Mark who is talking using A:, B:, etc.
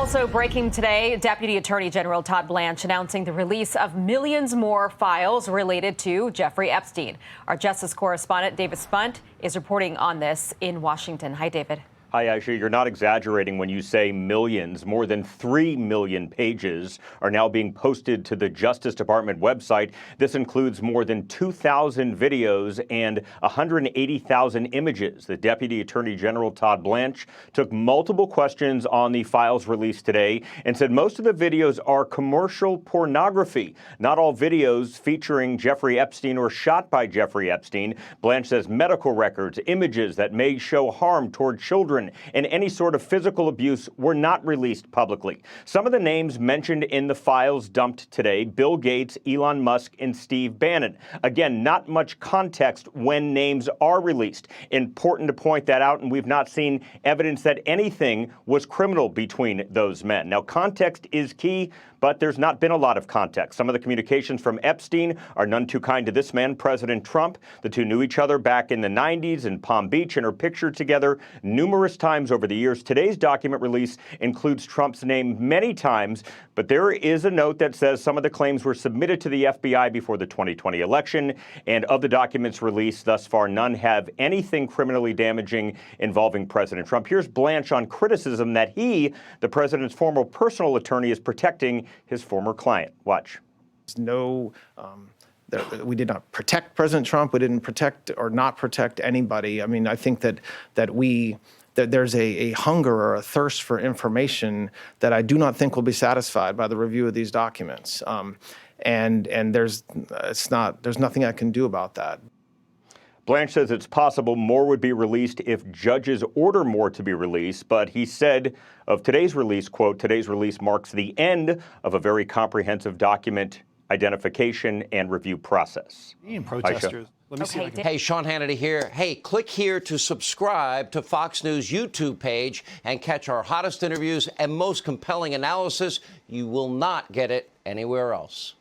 A: Also breaking today, Deputy Attorney General Todd Blanch announcing the release of millions more files related to Jeffrey Epstein. Our justice correspondent, David Spunt, is reporting on this in Washington. Hi, David.
B: Hi, Aisha. You're not exaggerating when you say millions. More than 3 million pages are now being posted to the Justice Department website. This includes more than 2,000 videos and 180,000 images. The Deputy Attorney General Todd Blanch took multiple questions on the files released today and said most of the videos are commercial pornography. Not all videos featuring Jeffrey Epstein or shot by Jeffrey Epstein. Blanch says medical records, images that may show harm toward children, and any sort of physical abuse were not released publicly. Some of the names mentioned in the files dumped today: Bill Gates, Elon Musk, and Steve Bannon. Again, not much context when names are released. Important to point that out, and we've not seen evidence that anything was criminal between those men. Now, context is key, but there's not been a lot of context. Some of the communications from Epstein are none too kind to this man, President Trump. The two knew each other back in the 90s in Palm Beach and are pictured together numerous times over the years. Today's document release includes Trump's name many times, but there is a note that says some of the claims were submitted to the FBI before the 2020 election, and of the documents released thus far, none have anything criminally damaging involving President Trump. Here's Blanch on criticism that he, the president's former personal attorney, is protecting his former client. Watch.
C: We did not protect President Trump. We didn't protect or not protect anybody. I mean, I think that there's a hunger or a thirst for information that I do not think will be satisfied by the review of these documents. And there's nothing I can do about that.
B: Blanch says it's possible more would be released if judges order more to be released, but he said of today's release, quote, "Today's release marks the end of a very comprehensive document identification and review process."
D: Protesters. Let me see if I can... Hey, Sean Hannity here. Hey, click here to subscribe to Fox News YouTube page and catch our hottest interviews and most compelling analysis. You will not get it anywhere else.